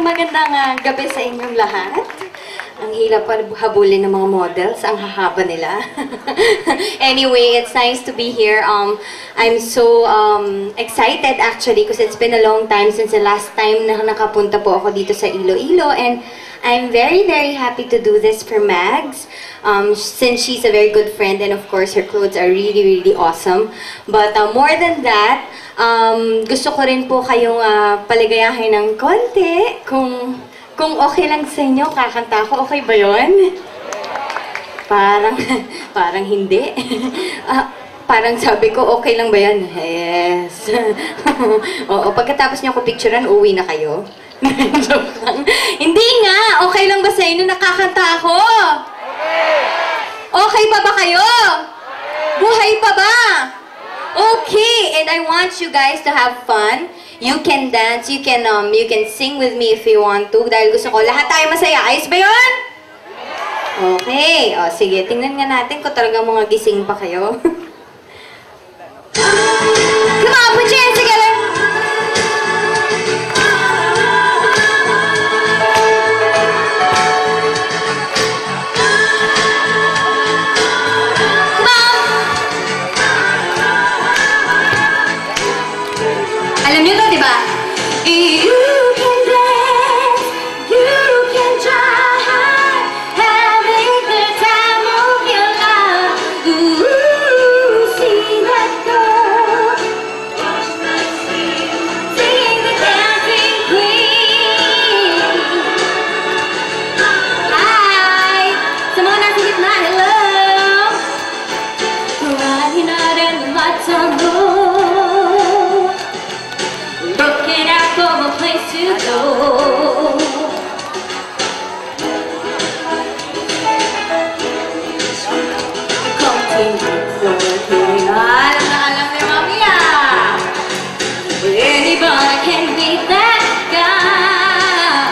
magandang gabi sa inyong lahat. Ang hirap pa habulin ng mga models, ang hahaba nila. Anyway, it's nice to be here. I'm so excited actually because it's been a long time since the last time na nakapunta po ako dito sa Iloilo, and I'm very, very happy to do this for Mags. Since she's a very good friend, and of course her clothes are really, really awesome. But more than that, gusto ko rin po kayong paligayahin ng konti. Kung okay lang sa inyo, kakanta ko, okay ba yun? Parang hindi. Parang sabi ko, okay lang ba yan? Yes. Oo, pagkatapos niyo ako picturean, uwi na kayo. Hindi nga! Okay lang ba sa inyo nakakanta ako? Okay pa ba kayo? Buhay pa ba? Okay! And I want you guys to have fun. You can dance, you can sing with me if you want to. Dahil gusto ko, lahat tayo masaya. Ayos ba yun? Okay. O, sige, tingnan nga natin kung talagang mga gising pa kayo. Come on, put your hands together! Alam niyo to, di ba? You can dance, you can try, having the time of your life. Ooh, see that girl, sing the dancing queen. Hi! Sa mga nasa gitna, hello! Riding out in the lights on low, looking out for a place to go. Continue alam ni Mami anybody can beat that guy.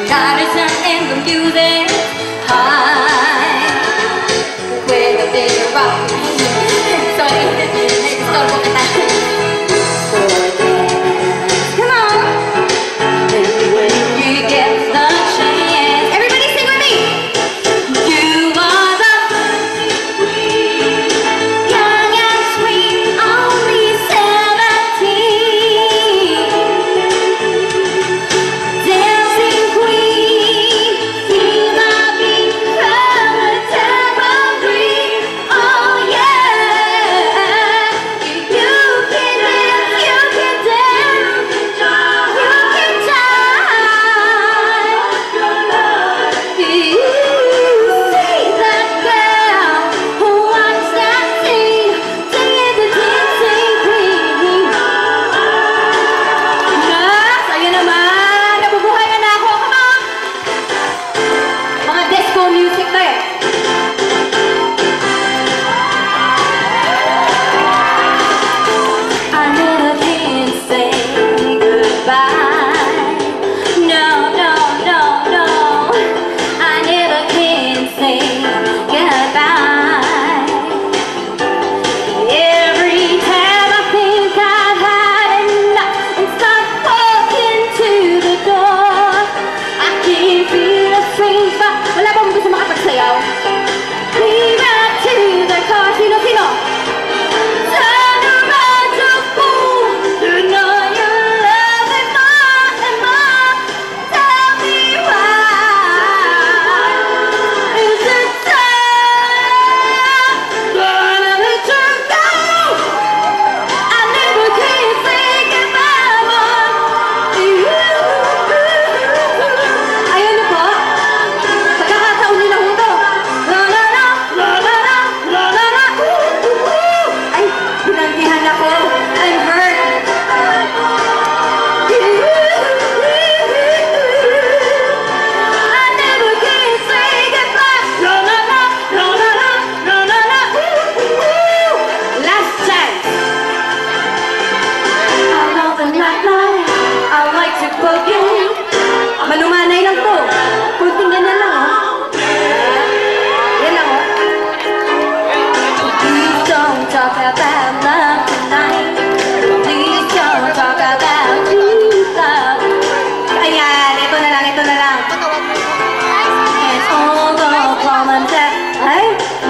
Got a sound and the music high. With a big rock. Sorry, stop mo kita.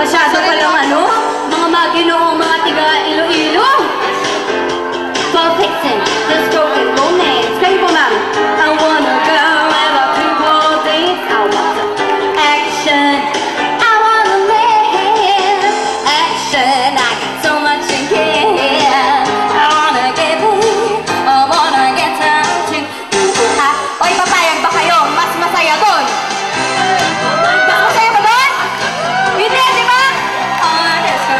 Masyado palang ano, mga maginoong mga tiga Iloilo. Perfect sense, just broken romance. Kayo po, ma'am. I wanna go where the people dance. I want action. I wanna live action. I got so much to give. I wanna give it. I wanna get down to Oy, papayag ba kayo? Mas masaya doon. Mas masaya ba doon? Hindi, di ba? Honest ka.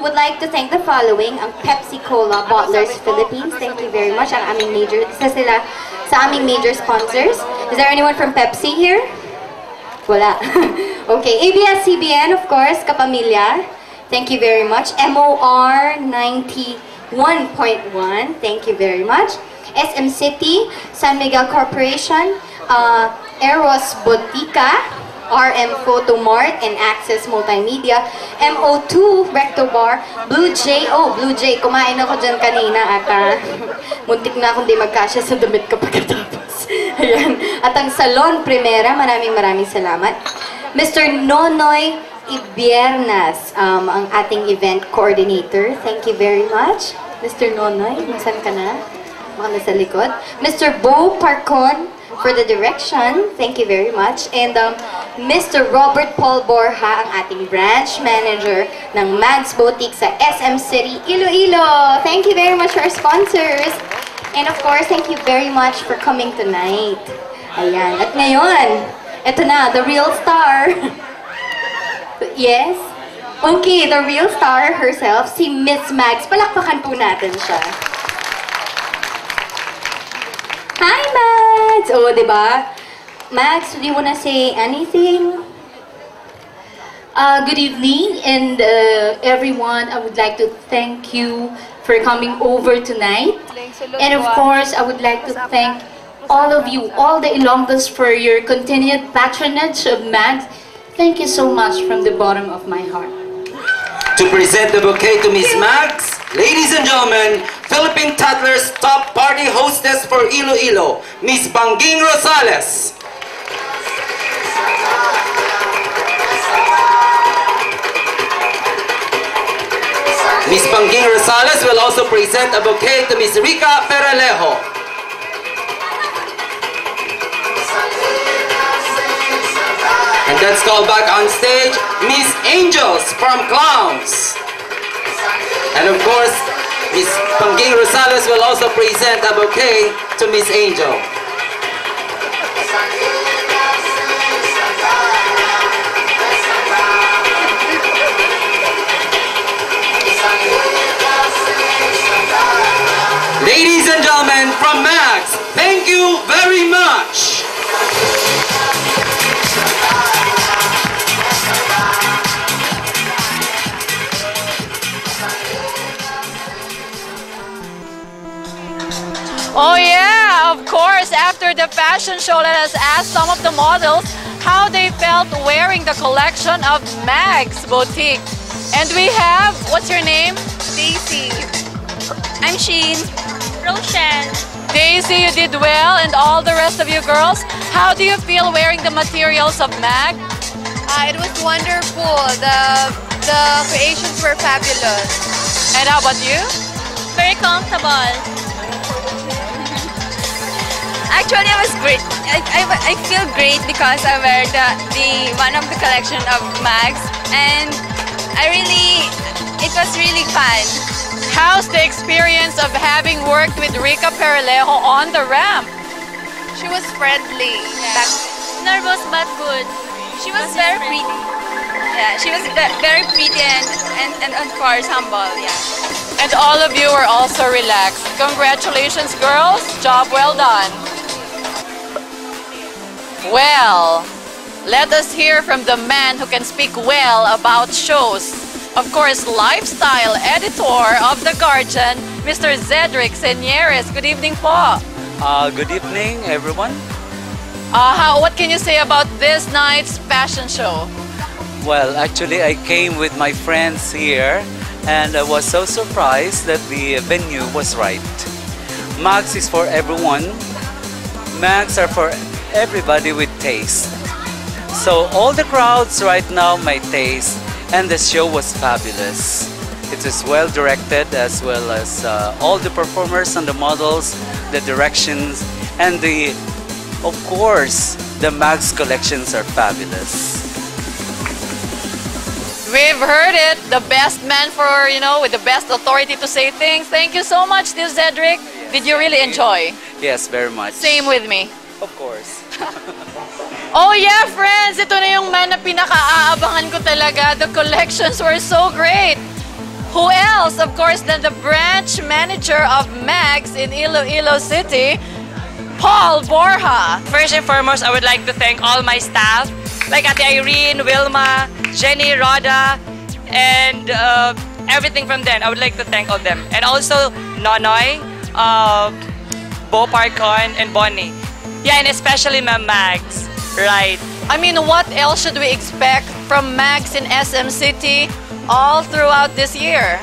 Would like to thank the following, ang Pepsi Cola Bottlers Philippines. Thank you very much. Ang aming major, isa sila sa aming major sponsors. Is there anyone from Pepsi here? Wala. Okay, ABS-CBN, of course, Kapamilya. Thank you very much. MOR 91.1. Thank you very much. SM City, San Miguel Corporation, Eros Botica, RM Photo Mart and Access Multimedia, MO2 Recto Bar, Blue Jay. Oh, Blue Jay, kumain ako dyan kanina at muntik na akong di magkasya sa damit ko pagkatapos. Ayan. At ang Salon Primera, maraming salamat. Mr. Nonoy Ibiernas, ang ating event coordinator. Thank you very much. Mr. Nonoy, nasan ka na? Baka nasa likod. Mr. Bo Parcon, for the direction. Thank you very much. And Mr. Robert Paul Borja, ang ating branch manager ng Mags Boutique sa SM City, Iloilo. Thank you very much for our sponsors. And of course, thank you very much for coming tonight. Ayan. At ngayon, eto na, the real star. Yes? Okay, the real star herself, si Miss Mags. Palakpakan po natin siya. Hi, Mags! Oh, diba? Mags, do you wanna say anything? Good evening, and everyone. I would like to thank you for coming over tonight. And of course, I would like to thank all of you, all the Ilonggos, for your continued patronage of Mags. Thank you so much from the bottom of my heart. To present the bouquet to Miss Mags, ladies and gentlemen, Philippine Tatler's top party hostess for Iloilo, Miss Banging Rosales. Miss Banging Rosales will also present a bouquet to Miss Rica Peralejo. And let's call back on stage Miss Angels from Clowns. And of course, Miss Banging Rosales will also present a bouquet to Miss Angel. Ladies and gentlemen, from Mags, thank you very much. Oh yeah! Yeah, of course, after the fashion show, let us ask some of the models how they felt wearing the collection of Mag's Boutique. And we have, what's your name? Daisy. I'm Sheen. Rochelle. Daisy, you did well, and all the rest of you girls, how do you feel wearing the materials of Mag? It was wonderful. The creations were fabulous. And how about you? Very comfortable. Actually, it was great. I feel great because I wear the one of the collection of Mags, and it was really fun. How's the experience of having worked with Rica Peralejo on the ramp? She was friendly. Yeah. Nervous but good. She was very pretty. Yeah, she was very pretty and of course humble. Yeah. And all of you were also relaxed. Congratulations, girls. Job well done. Well, let us hear from the man who can speak well about shows. Of course, lifestyle editor of The Guardian, Mr. Zedric Senieres. Good evening po. Good evening, everyone. What can you say about this night's fashion show? Well, actually, I came with my friends here and I was so surprised that the venue was right. Mags is for everyone. Mags are for everybody with taste. So all the crowds right now might taste, and the show was fabulous. It was well directed, as well as all the performers and the models, the directions, and of course, the Mags collections are fabulous. We've heard it. The best man for, with the best authority to say things. Thank you so much, dear Zedric. Did you really enjoy? Yes, very much. Same with me. Of course. Oh yeah, friends! Ito na yung man na pinaka-aabangan ko talaga. The collections were so great. Who else? Of course, than the branch manager of Mags in Iloilo City, Paul Borja. First and foremost, I would like to thank all my staff, like Ate Irene, Wilma, Jenny, Rhoda, and everything from them. I would like to thank all them. And also Nonoy, Bo Parcon, and Bonnie. Yeah, and especially my Mags. Right. I mean, what else should we expect from Mags in SM City all throughout this year?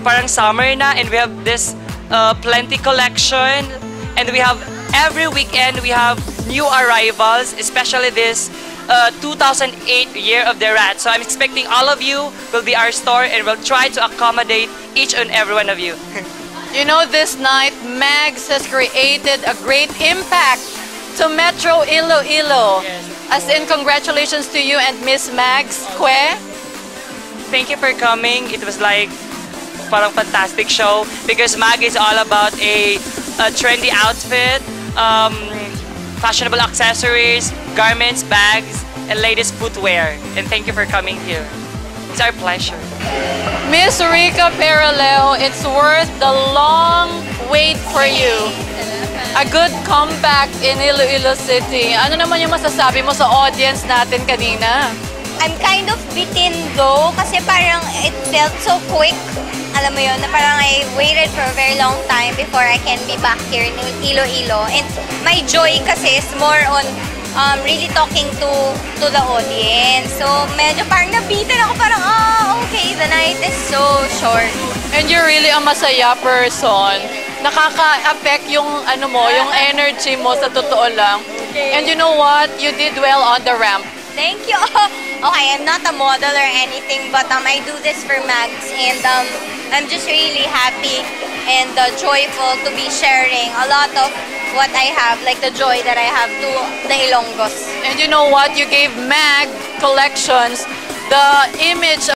Parang summer na, and we have this plenty collection, and we have every weekend we have new arrivals, especially this 2008 year of the rat. So I'm expecting all of you will be our store, and we'll try to accommodate each and every one of you. You know, this night Mags has created a great impact to Metro Iloilo. Yes. As in, congratulations to you and Miss Mags Kwe. Thank you for coming. It was like parang fantastic show because Mag is all about a trendy outfit, fashionable accessories, garments, bags, and latest footwear. And thank you for coming here. It's our pleasure. Miss Rica Peralejo, it's worth the long wait for you. A good comeback in Iloilo City. Ano naman yung masasabi mo sa audience natin kanina? I'm kind of bitten though kasi parang it felt so quick. Alam mo yun, na parang I waited for a very long time before I can be back here in Iloilo. And my joy kasi is more on really talking to the audience. So medyo parang nabitin ako, parang okay, the night is so short. And you're really a masaya person. Nakaka-affect yung yung energy mo sa totoo lang. And you know what? You did well on the ramp. Thank you. Okay, I'm not a model or anything, but I do this for Mags, and I'm just really happy and joyful to be sharing a lot of what I have, like the joy that I have to the Ilonggos. And you know what? You gave Mag Collections the image